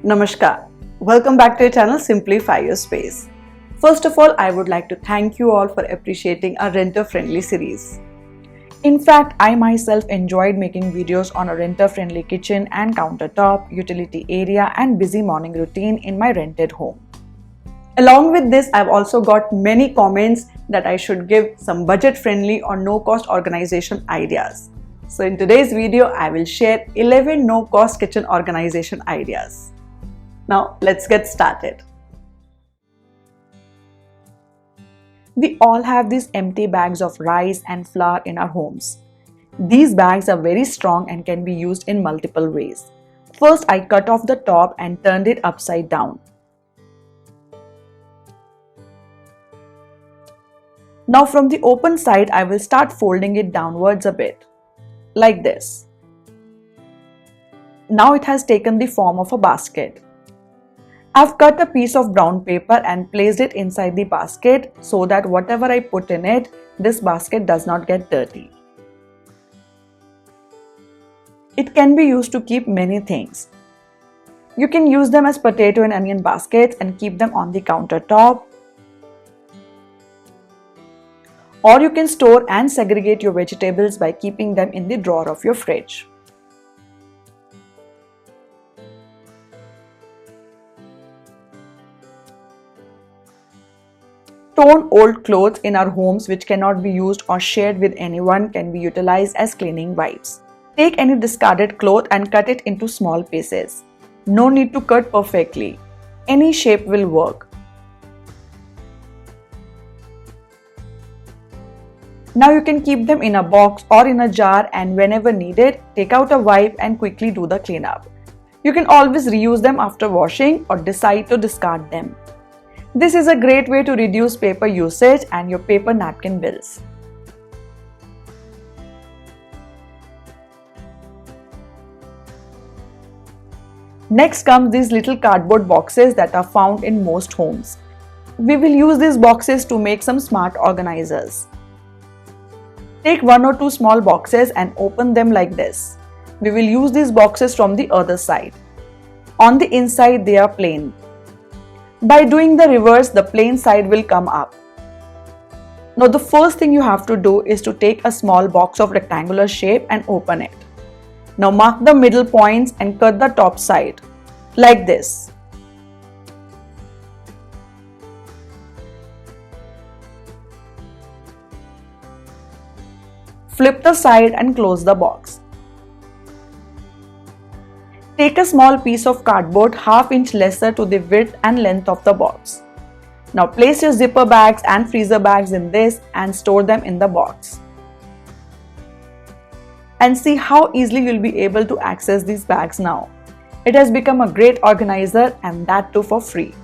Namaskar. Welcome back to your channel Simplify Your Space. First of all, I would like to thank you all for appreciating our renter-friendly series. In fact, I myself enjoyed making videos on a renter-friendly kitchen and countertop, utility area and busy morning routine in my rented home. Along with this, I've also got many comments that I should give some budget-friendly or no-cost organization ideas. So in today's video, I will share 11 no-cost kitchen organization ideas. Now let's get started. We all have these empty bags of rice and flour in our homes. These bags are very strong and can be used in multiple ways. First, I cut off the top and turned it upside down. Now from the open side, I will start folding it downwards a bit, like this. Now it has taken the form of a basket. I've cut a piece of brown paper and placed it inside the basket so that whatever I put in it, this basket does not get dirty. It can be used to keep many things. You can use them as potato and onion baskets and keep them on the countertop. Or you can store and segregate your vegetables by keeping them in the drawer of your fridge. Torn old clothes in our homes which cannot be used or shared with anyone can be utilized as cleaning wipes. Take any discarded cloth and cut it into small pieces. No need to cut perfectly. Any shape will work. Now you can keep them in a box or in a jar, and whenever needed, take out a wipe and quickly do the cleanup. You can always reuse them after washing or decide to discard them. This is a great way to reduce paper usage and your paper napkin bills. Next comes these little cardboard boxes that are found in most homes. We will use these boxes to make some smart organizers. Take one or two small boxes and open them like this. We will use these boxes from the other side. On the inside, they are plain. By doing the reverse, the plain side will come up. Now the first thing you have to do is to take a small box of rectangular shape and open it. Now mark the middle points and cut the top side, like this. Flip the side and close the box. Take a small piece of cardboard ½ inch lesser to the width and length of the box. Now place your zipper bags and freezer bags in this and store them in the box. And see how easily you'll be able to access these bags now. It has become a great organizer, and that too for free.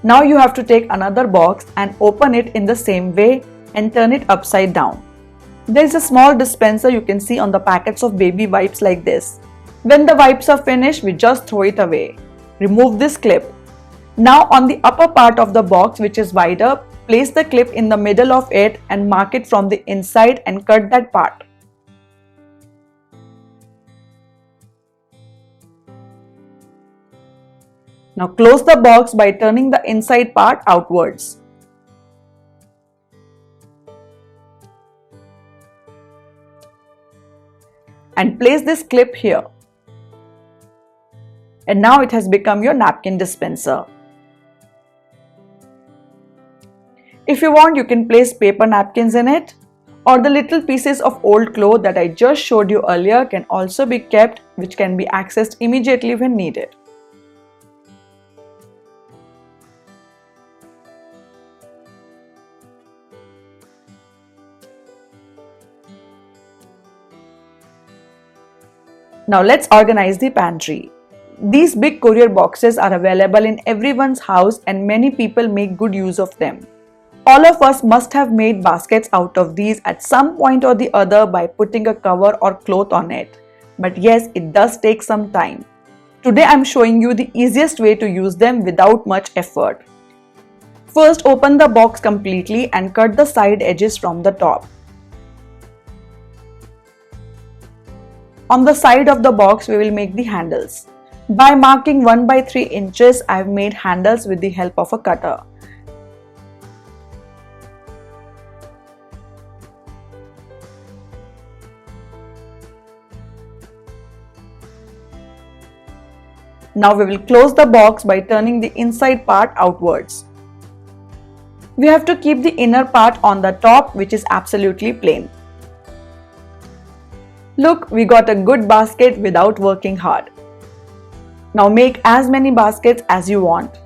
Now you have to take another box and open it in the same way and turn it upside down. There is a small dispenser you can see on the packets of baby wipes like this. When the wipes are finished, we just throw it away. Remove this clip. Now on the upper part of the box, which is wider, place the clip in the middle of it and mark it from the inside and cut that part. Now close the box by turning the inside part outwards. And place this clip here. And now it has become your napkin dispenser. If you want, you can place paper napkins in it, or the little pieces of old cloth that I just showed you earlier can also be kept, which can be accessed immediately when needed. Now let's organize the pantry. These big courier boxes are available in everyone's house and many people make good use of them. All of us must have made baskets out of these at some point or the other by putting a cover or cloth on it. But yes, it does take some time. Today I'm showing you the easiest way to use them without much effort. First, open the box completely and cut the side edges from the top. On the side of the box, we will make the handles. By marking 1 by 3 inches, I have made handles with the help of a cutter. Now we will close the box by turning the inside part outwards. We have to keep the inner part on the top, which is absolutely plain. Look, we got a good basket without working hard. Now make as many baskets as you want.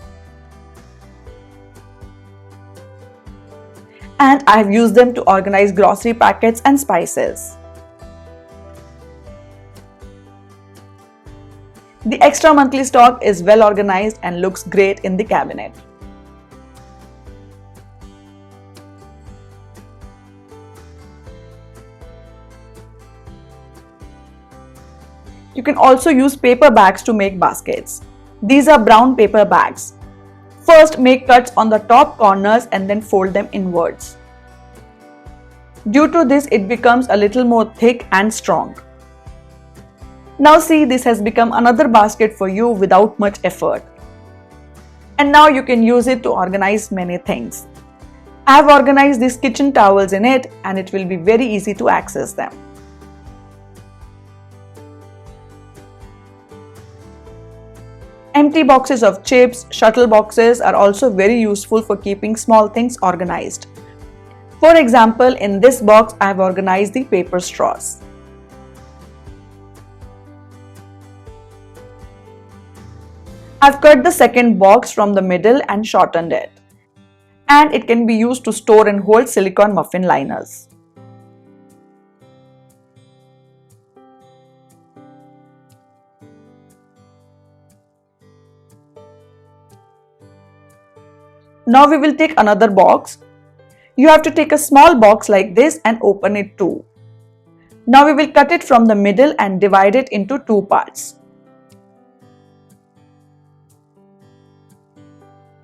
And I have used them to organize grocery packets and spices. The extra monthly stock is well organized and looks great in the cabinet. You can also use paper bags to make baskets. These are brown paper bags. First, make cuts on the top corners and then fold them inwards. Due to this, it becomes a little more thick and strong. Now see, this has become another basket for you without much effort. And now you can use it to organize many things. I have organized these kitchen towels in it and it will be very easy to access them. Empty boxes of chips, shuttle boxes are also very useful for keeping small things organized. For example, in this box I have organized the paper straws. I've cut the second box from the middle and shortened it. And it can be used to store and hold silicone muffin liners. Now we will take another box. You have to take a small box like this and open it too. Now we will cut it from the middle and divide it into two parts.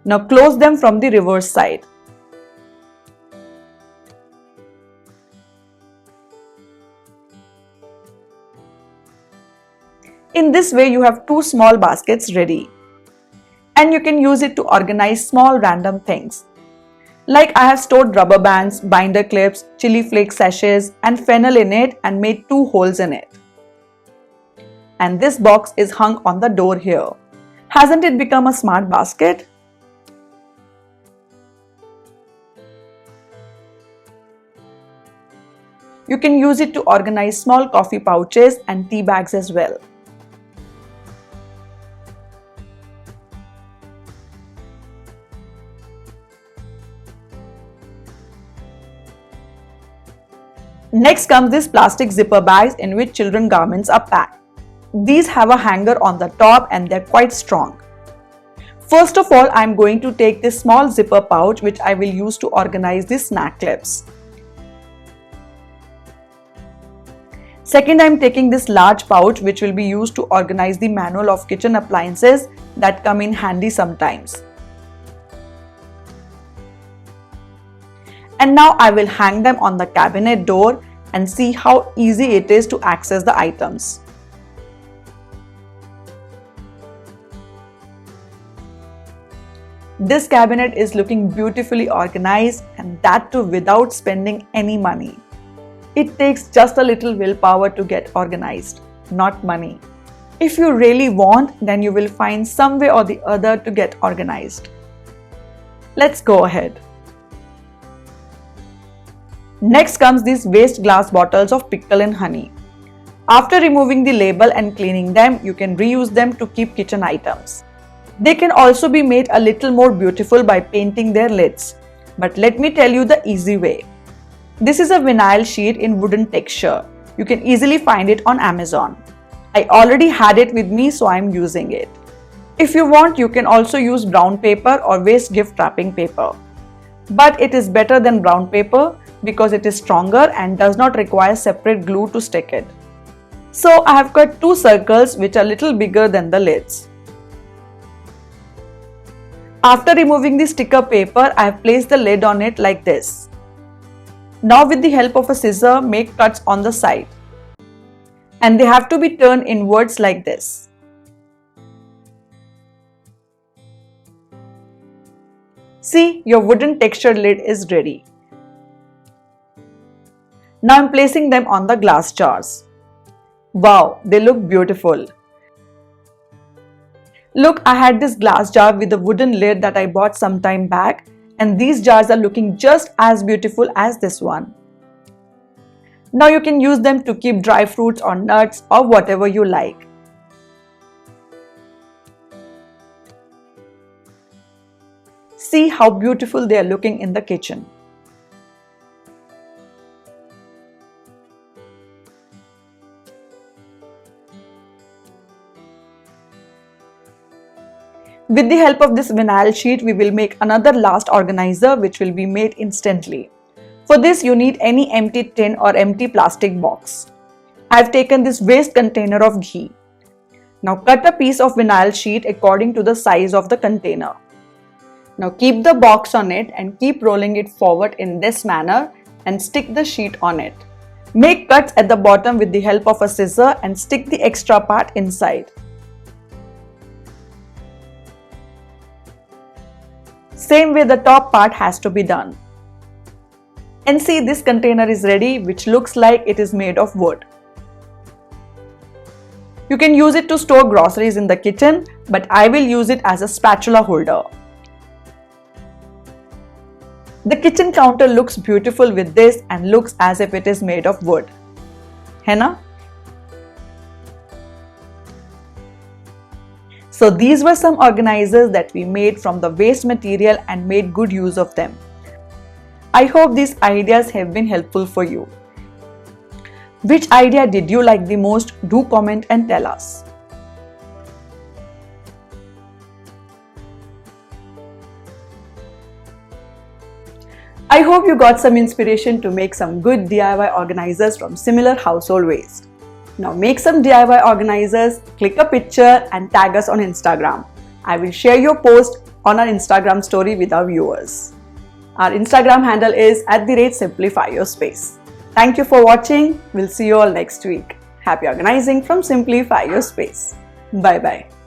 Now close them from the reverse side. In this way you have two small baskets ready. And you can use it to organize small random things. Like I have stored rubber bands, binder clips, chili flake sachets and fennel in it and made two holes in it. And this box is hung on the door here. Hasn't it become a smart basket? You can use it to organize small coffee pouches and tea bags as well. Next comes these plastic zipper bags in which children garments are packed. These have a hanger on the top and they're quite strong. First of all, I'm going to take this small zipper pouch which I will use to organize the snack clips. Second, I'm taking this large pouch which will be used to organize the manual of kitchen appliances that come in handy sometimes. And now I will hang them on the cabinet door and see how easy it is to access the items. This cabinet is looking beautifully organized and that too without spending any money. It takes just a little willpower to get organized, not money. If you really want, then you will find some way or the other to get organized. Let's go ahead. Next comes these waste glass bottles of pickle and honey. After removing the label and cleaning them, you can reuse them to keep kitchen items. They can also be made a little more beautiful by painting their lids. But let me tell you the easy way. This is a vinyl sheet in wooden texture. You can easily find it on Amazon. I already had it with me, so I am using it. If you want, you can also use brown paper or waste gift wrapping paper. But it is better than brown paper because it is stronger and does not require separate glue to stick it. So I have cut two circles which are little bigger than the lids. After removing the sticker paper, I have placed the lid on it like this. Now with the help of a scissor, make cuts on the side. and they have to be turned inwards like this. See, your wooden textured lid is ready. Now I'm placing them on the glass jars. Wow, they look beautiful. Look, I had this glass jar with a wooden lid that I bought some time back, and these jars are looking just as beautiful as this one. Now you can use them to keep dry fruits or nuts or whatever you like. See how beautiful they are looking in the kitchen. With the help of this vinyl sheet, we will make another last organizer which will be made instantly. For this, you need any empty tin or empty plastic box. I have taken this waste container of ghee. Now cut a piece of vinyl sheet according to the size of the container. Now keep the box on it and keep rolling it forward in this manner and stick the sheet on it. Make cuts at the bottom with the help of a scissor and stick the extra part inside. Same way the top part has to be done. And see, this container is ready, which looks like it is made of wood. You can use it to store groceries in the kitchen, but I will use it as a spatula holder. The kitchen counter looks beautiful with this and looks as if it is made of wood. है ना? So these were some organizers that we made from the waste material and made good use of them. I hope these ideas have been helpful for you. Which idea did you like the most? Do comment and tell us. I hope you got some inspiration to make some good DIY organizers from similar household waste. Now make some DIY organizers, click a picture and tag us on Instagram. I will share your post on our Instagram story with our viewers. Our Instagram handle is @simplifyyourspace. Thank you for watching. We'll see you all next week. Happy organizing from Simplify Your Space. Bye bye.